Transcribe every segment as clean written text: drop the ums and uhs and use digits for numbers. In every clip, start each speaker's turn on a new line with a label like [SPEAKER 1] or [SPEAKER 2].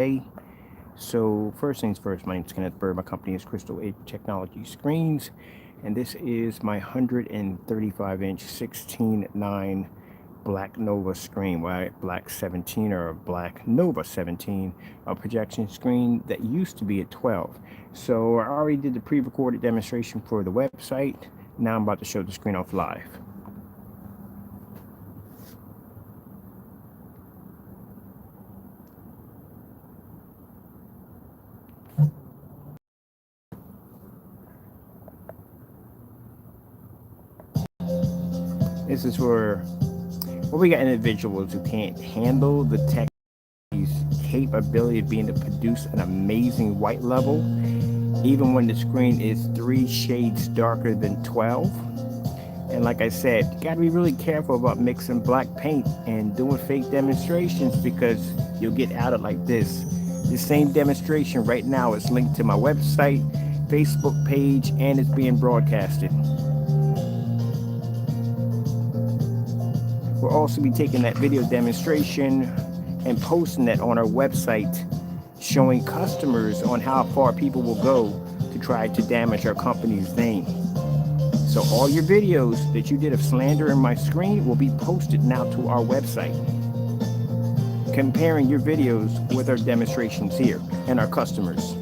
[SPEAKER 1] today. So first things first, my name is Kenneth Bird. My company is Crystal Edge Technology Screens, and this is my 135-inch 16:9 Black Nova screen, right? Black 17 or Black Nova 17, a projection screen that used to be at 12. So I already did the pre-recorded demonstration for the website. Now I'm about to show the screen off live. This is for we got individuals who can't handle the technology's capability of being able to produce an amazing white level, even when the screen is 3 shades darker than 12. And like I said, you got to be really careful about mixing black paint and doing fake demonstrations because you'll get out of like this. The same demonstration right now is linked to my website, Facebook page, and it's being broadcasted. We'll also be taking that video demonstration and posting that on our website, showing customers on how far people will go to try to damage our company's name. So all your videos that you did of slander in my screen will be posted now to our website, comparing your videos with our demonstrations here and our customers.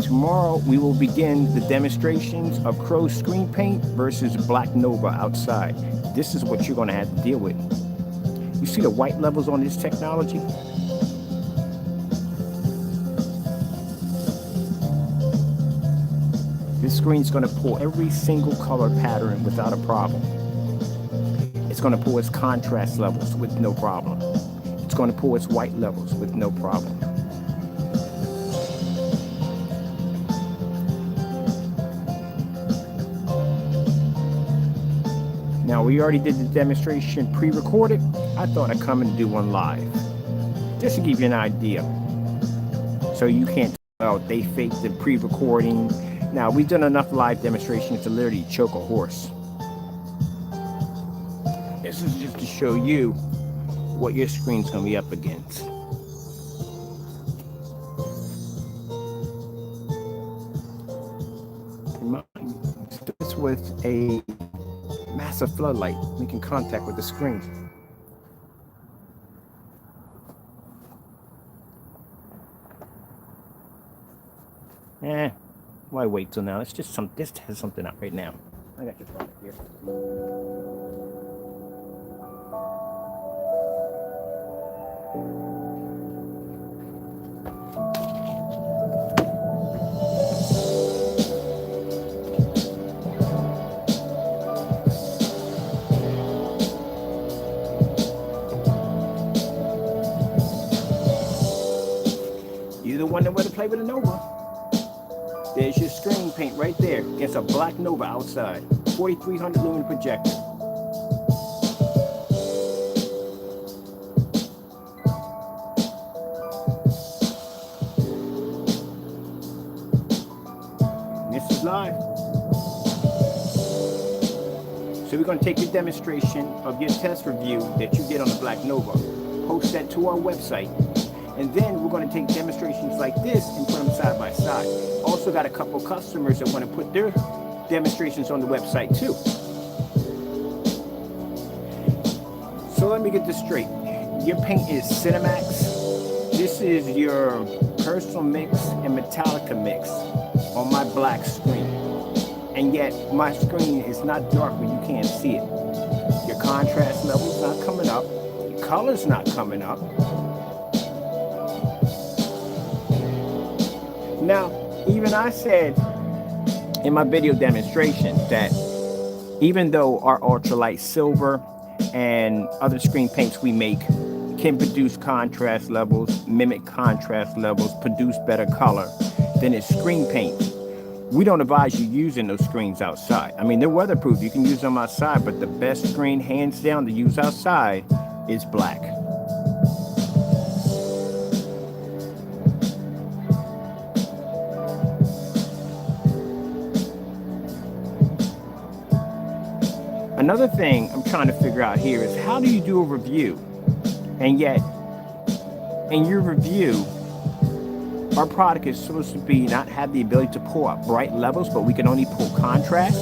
[SPEAKER 1] Tomorrow, we will begin the demonstrations of Crow Screen Paint versus Black Nova outside. This is what you're going to have to deal with. You see the white levels on this technology? This screen is going to pull every single color pattern without a problem. It's going to pull its contrast levels with no problem. It's going to pull its white levels with no problem. Now, we already did the demonstration pre-recorded. I thought I'd come and do one live, just to give you an idea. So you can't tell they faked the pre-recording. Now, we've done enough live demonstrations to literally choke a horse. This is just to show you what your screen's going to be up against. Starts with a massive floodlight making contact with the screen. Why wait till now? Let's just test something out right now. I got your product here. You're the one that went to play with a Nova. There's your screen paint right there against a Black Nova outside. 4300 lumen projector. This is live. So we're going to take your demonstration of your test review that you did on the Black Nova, post that to our website, and then we're going to take demonstrations like this and put them side by side. Also got a couple customers that want to put their demonstrations on the website too. So let me get this straight. Your paint is Cinemax. This is your Personal Mix and Metallica Mix on my black screen. And yet my screen is not dark where you can't see it. Your contrast level's not coming up. Your color's not coming up. Now, even I said in my video demonstration that even though our ultralight silver and other screen paints we make can produce contrast levels, mimic contrast levels, produce better color than its screen paint, We don't advise you using those screens outside. I mean, they're weatherproof. You can use them outside, but the best screen, hands down, to use outside is black. Another thing I'm trying to figure out here is how do you do a review? And yet, in your review, our product is supposed to be not have the ability to pull up bright levels, but we can only pull contrast.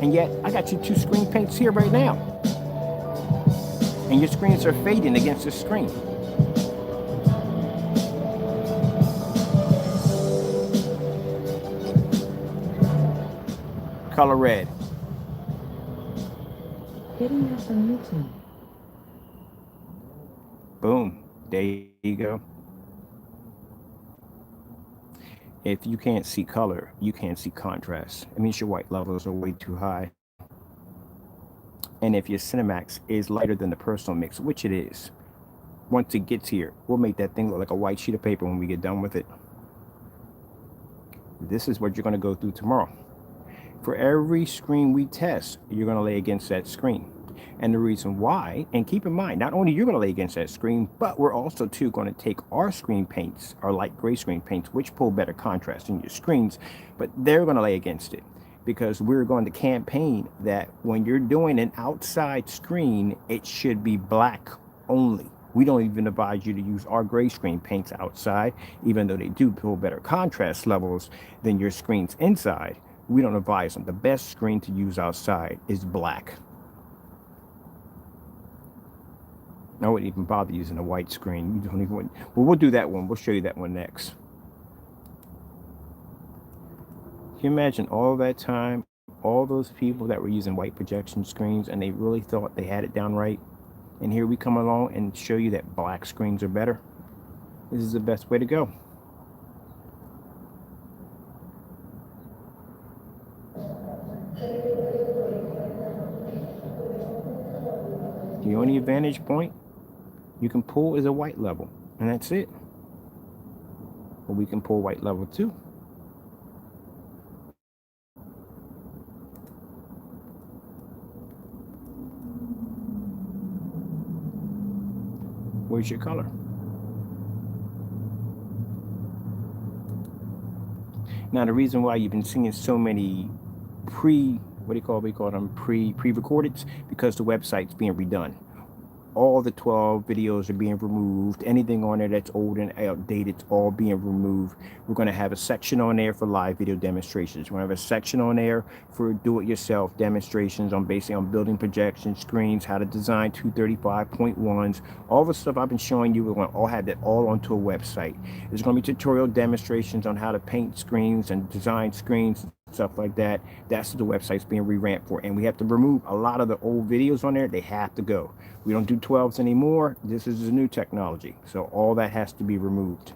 [SPEAKER 1] And yet, I got you two screen paints here right now. And your screens are fading against the screen. Color red.
[SPEAKER 2] Getting that from YouTube.
[SPEAKER 1] Boom. There you go. If you can't see color, you can't see contrast. It means your white levels are way too high. And if your Cinemax is lighter than the personal mix, which it is, once it gets here, we'll make that thing look like a white sheet of paper when we get done with it. This is what you're going to go through tomorrow. For every screen we test, you're going to lay against that screen. And the reason why, and keep in mind, not only you're going to lay against that screen, but we're also too going to take our screen paints, our light gray screen paints, which pull better contrast in your screens, but they're going to lay against it, because we're going to campaign that when you're doing an outside screen, it should be black only. We don't even advise you to use our gray screen paints outside, even though they do pull better contrast levels than your screens inside. We don't advise them. The best screen to use outside is black. I wouldn't even bother using a white screen. You don't even want, well, we'll do that one. We'll show you that one next. Can you imagine all that time, all those people that were using white projection screens and they really thought they had it down right? And here we come along and show you that black screens are better. This is the best way to go. The only advantage point you can pull is a white level, and that's it. But we can pull white level too. Where's your color? Now, the reason why you've been seeing so many we call them pre-recorded, because the website's being redone. All the 12 videos are being removed. Anything on there that's old and outdated, it's all being removed. We're going to have a section on there for live video demonstrations. We're going to have a section on there for do-it-yourself demonstrations on basically on building projection screens, how to design 235.1s, all the stuff I've been showing you. We're going to all have that all onto a website. There's going to be tutorial demonstrations on how to paint screens and design screens, stuff like that. That's what the website's being revamped for. And we have to remove a lot of the old videos on there. They have to go. We don't do 12s anymore. This is the new technology. So all that has to be removed.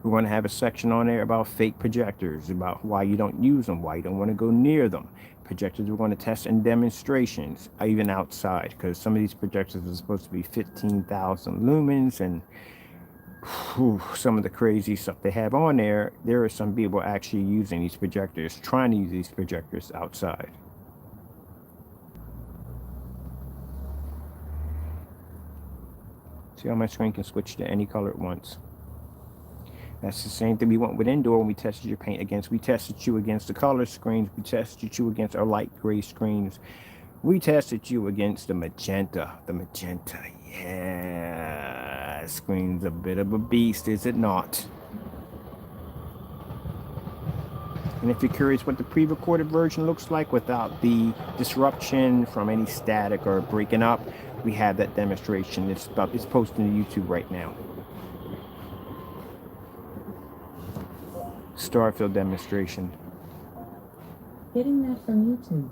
[SPEAKER 1] We're going to have a section on there about fake projectors, about why you don't use them, why you don't want to go near them. Projectors we're going to test in demonstrations, even outside, because some of these projectors are supposed to be 15,000 lumens, and some of the crazy stuff they have on there. There are some people actually using these projectors, trying to use these projectors outside. See how my screen can switch to any color at once. That's the same thing we want with indoor when we tested your paint against. We tested you against the color screens. We tested you against our light gray screens. We tested you against the magenta. The magenta, yeah. Screen's a bit of a beast, is it not? And if you're curious what the pre-recorded version looks like without the disruption from any static or breaking up, we have that demonstration. It's posted to YouTube right now. Starfield demonstration.
[SPEAKER 2] Getting that from YouTube.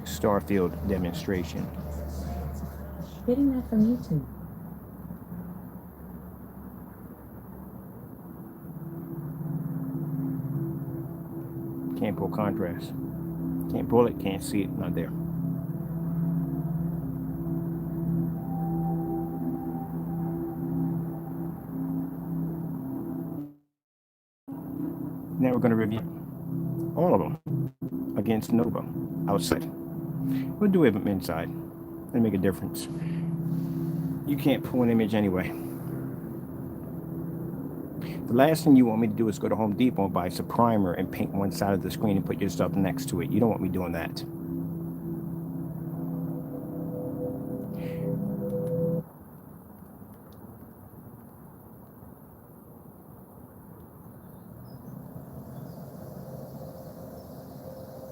[SPEAKER 1] Starfield demonstration.
[SPEAKER 2] Getting that from YouTube.
[SPEAKER 1] Can't pull contrast. Can't pull it, can't see it, not there. Now we're going to review all of them against Nova outside. We'll do it inside. They make a difference. You can't pull an image anyway. The last thing you want me to do is go to Home Depot and buy some primer and paint one side of the screen and put your stuff next to it. You don't want me doing that.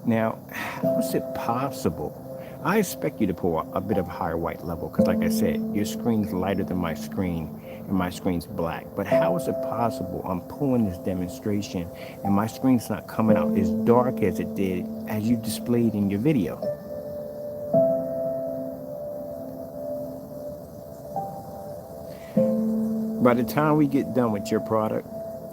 [SPEAKER 1] Now, how is it possible? I expect you to pull a bit of a higher white level because, like I said, your screen's lighter than my screen and my screen's black. But how is it possible I'm pulling this demonstration and my screen's not coming out as dark as it did as you displayed in your video? By the time we get done with your product,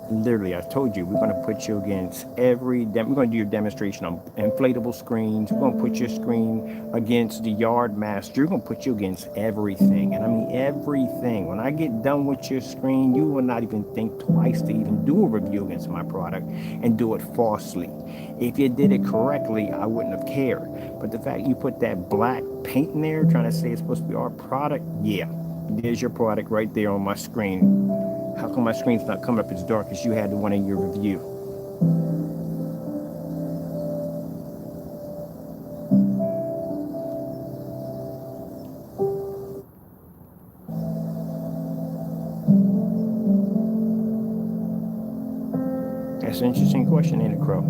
[SPEAKER 1] literally, I told you, we're going to put you against we're going to do your demonstration on inflatable screens. We're going to put your screen against the Yard Master. We're going to put you against everything. And I mean, everything. When I get done with your screen, you will not even think twice to even do a review against my product and do it falsely. If you did it correctly, I wouldn't have cared. But the fact you put that black paint in there, trying to say it's supposed to be our product, yeah, there's your product right there on my screen. How come my screen's not coming up as dark as you had the one in your review? That's an interesting question, ain't it, Crow?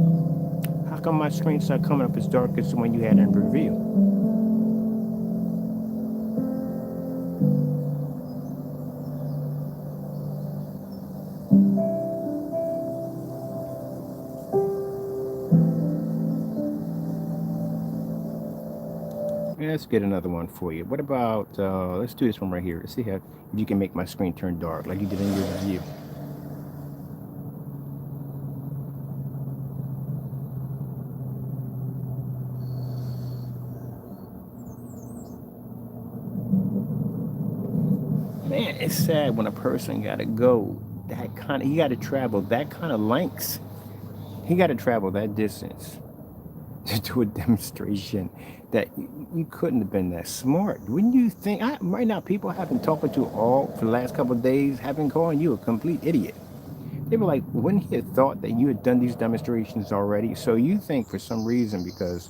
[SPEAKER 1] How come my screen's not coming up as dark as the one you had in review? Let's get another one for you. What about, let's do this one right here. Let's see if you can make my screen turn dark like you did in your review. Man, it's sad when a person got to go he got to travel that kind of lengths. He got to travel that distance to do a demonstration that you couldn't have been that smart. Wouldn't you think? Right now, people have been talking to all for the last couple of days have been calling you a complete idiot. They were like, wouldn't he have thought that you had done these demonstrations already? So you think for some reason, because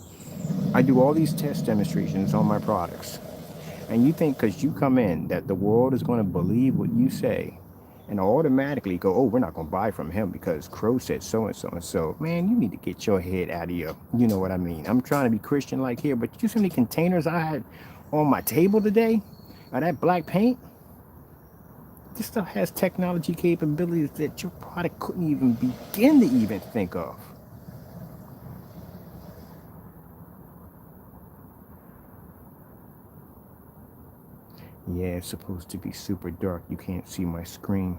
[SPEAKER 1] I do all these test demonstrations on my products, and you think because you come in that the world is going to believe what you say and automatically go, oh, we're not going to buy from him because Crow said so and so and so. Man, you need to get your head out of your, you know what I mean. I'm trying to be Christian like here, but you see how many containers I had on my table today? That black paint? This stuff has technology capabilities that your product couldn't even begin to even think of. Yeah, it's supposed to be super dark. You can't see my screen.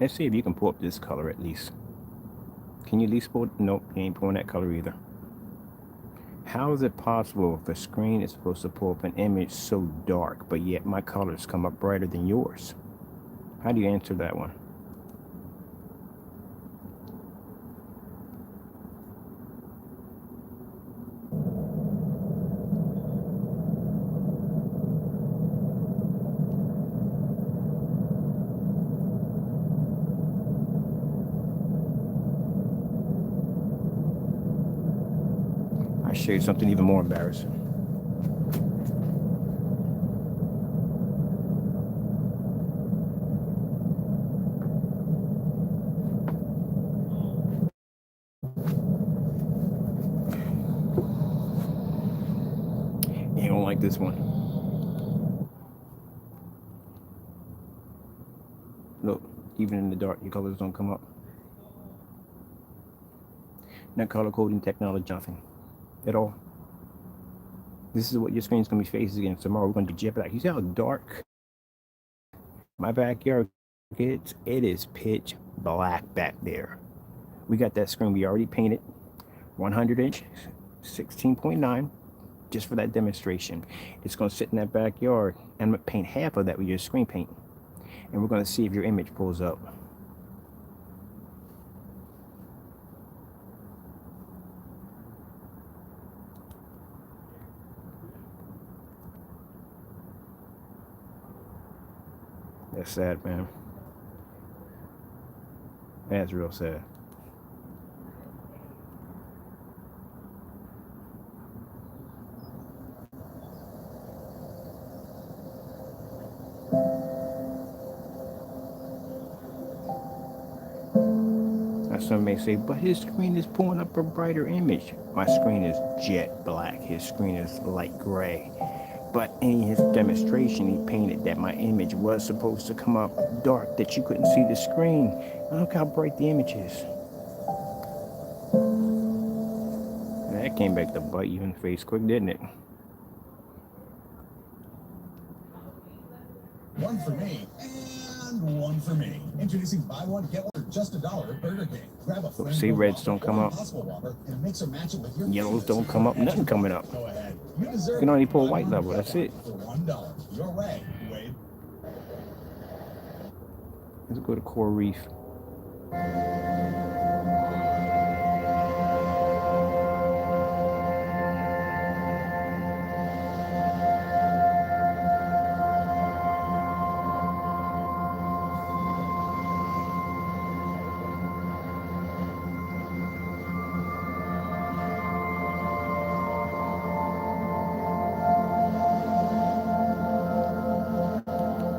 [SPEAKER 1] Let's see if you can pull up this color at least. Can you at least pull? Nope, you ain't pulling that color either. How is it possible if a screen is supposed to pull up an image so dark, but yet my colors come up brighter than yours? How do you answer that one? I'll show you something even more embarrassing. You don't like this one. Look, even in the dark, your colors don't come up. Not color coding technology, nothing at all. This is what your screen's going to be facing against tomorrow. We're going to do jet black. You see how dark my backyard gets? It is pitch black back there. We got that screen we already painted, 100 inch, 16.9, just for that demonstration. It's going to sit in that backyard, and I'm going to paint half of that with your screen paint. And we're going to see if your image pulls up. That's sad, man. That's real sad. Some may say, but his screen is pulling up a brighter image. My screen is jet black. His screen is light gray. But in his demonstration, he painted that my image was supposed to come up dark, that you couldn't see the screen. Look how bright the image is. That came back to bite you in the face quick, didn't it?
[SPEAKER 3] One for me and one for me. Introducing buy one get one for just $1 at Burger King. Grab a friend.
[SPEAKER 1] See, reds don't come up.
[SPEAKER 3] And mix or match it with your
[SPEAKER 1] Yellows don't come up. Nothing coming up.
[SPEAKER 3] Go ahead. You deserve
[SPEAKER 1] You can only pull white level. That's it.
[SPEAKER 3] for $1. Your way, Wade.
[SPEAKER 1] Let's go to Coral Reef.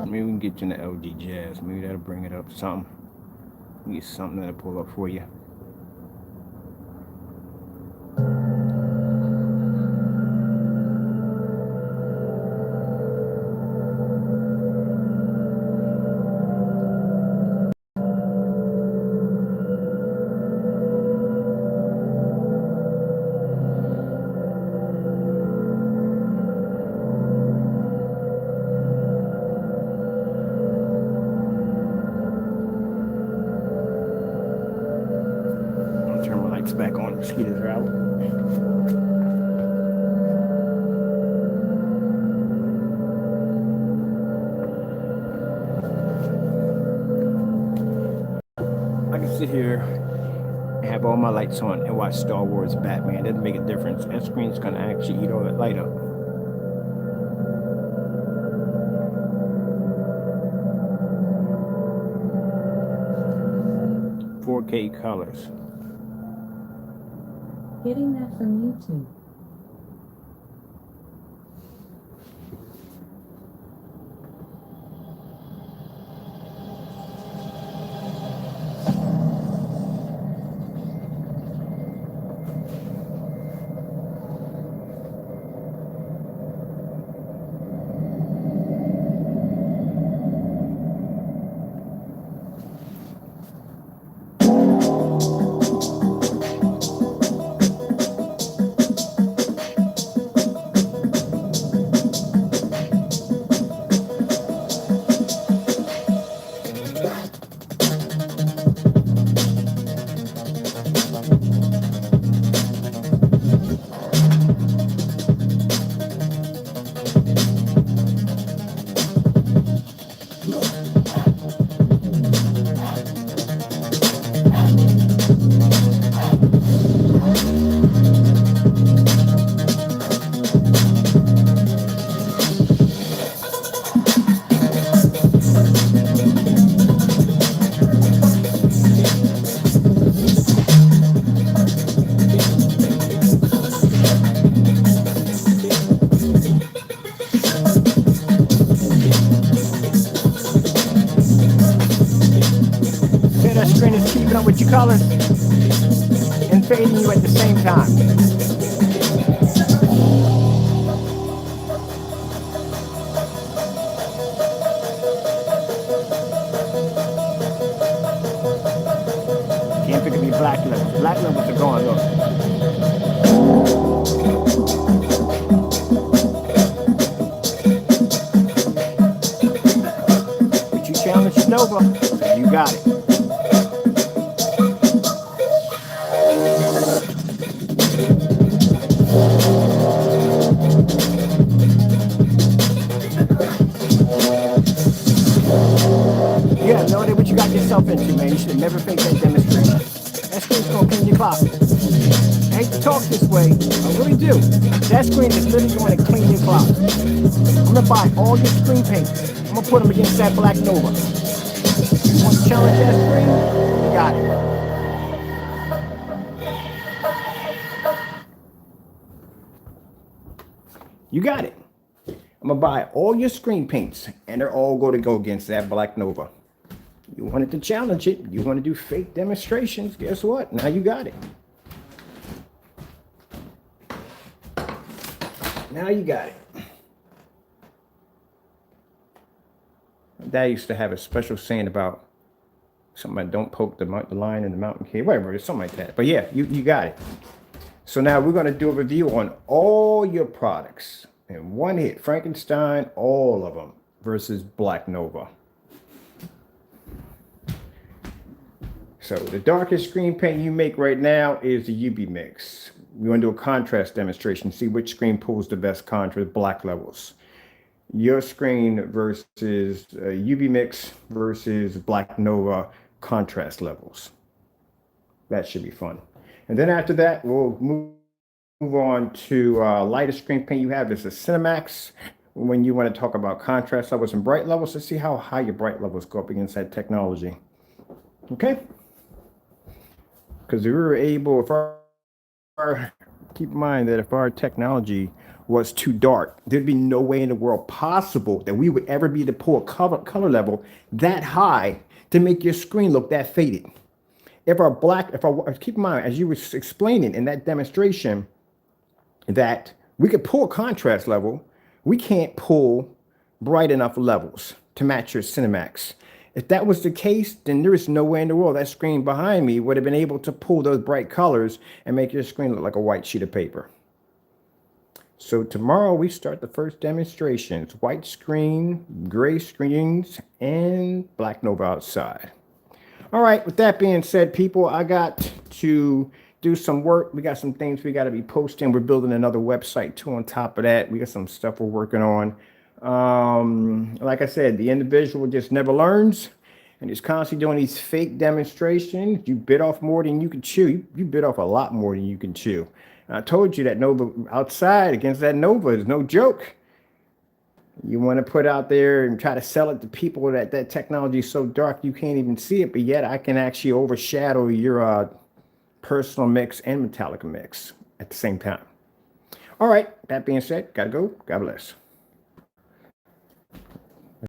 [SPEAKER 1] Maybe we can get you in the LG Jazz. Maybe that'll bring it up something. Get something that'll pull up for you. Back on, mosquitoes are out. I can sit here and have all my lights on and watch Star Wars Batman. It doesn't make a difference. That screen's gonna actually eat all that light up. $4K colors.
[SPEAKER 2] Getting that from YouTube. With your colors and fading you at the same time. Can't pick up your black levels. Black levels are going low. But you challenged Nova, you got it.
[SPEAKER 1] yourself into, man. You should never fake that demonstration. That screen's gonna clean your closet. I hate to talk this way, I really do. That screen is literally going to clean your closet. I'm gonna buy all your screen paints. I'm gonna put them against that Black Nova. You want to challenge that screen? You got it. You got it. I'm gonna buy all your screen paints, and they're all going to go against that Black Nova. You wanted to challenge it. You want to do fake demonstrations. Guess what? Now you got it. Now you got it. My dad used to have a special saying about something like don't poke the lion in the mountain cave, whatever, something like that. But yeah, you got it. So now we're going to do a review on all your products in one hit. Frankenstein, all of them, versus Black Nova. So the darkest screen paint you make right now is the UV mix. We want to do a contrast demonstration, see which screen pulls the best contrast, black levels. Your screen versus UV mix versus Black Nova contrast levels. That should be fun. And then after that, we'll move on to lighter screen paint you have is a Cinemax. When you want to talk about contrast levels and bright levels, let's see how high your bright levels go up against that technology. Okay? Because we were able, keep in mind that if our technology was too dark, there'd be no way in the world possible that we would ever be able to pull a color level that high to make your screen look that faded. Keep in mind, as you were explaining in that demonstration, that we could pull a contrast level, we can't pull bright enough levels to match your Cinemax. If that was the case, then there is no way in the world that screen behind me would have been able to pull those bright colors and make your screen look like a white sheet of paper. So tomorrow we start the first demonstrations, white screen, gray screens, and Black Nova outside. All right, with that being said, people, I got to do some work. We got some things we got to be posting. We're building another website too on top of that. We got some stuff we're working on. Like I said, the individual just never learns and is constantly doing these fake demonstrations. You bit off more than you can chew. You bit off a lot more than you can chew. And I told you that Nova outside against that Nova is no joke. You want to put out there and try to sell it to people that technology is so dark you can't even see it, but yet I can actually overshadow your personal mix and Metallica mix at the same time. All right, that being said, gotta go. God bless.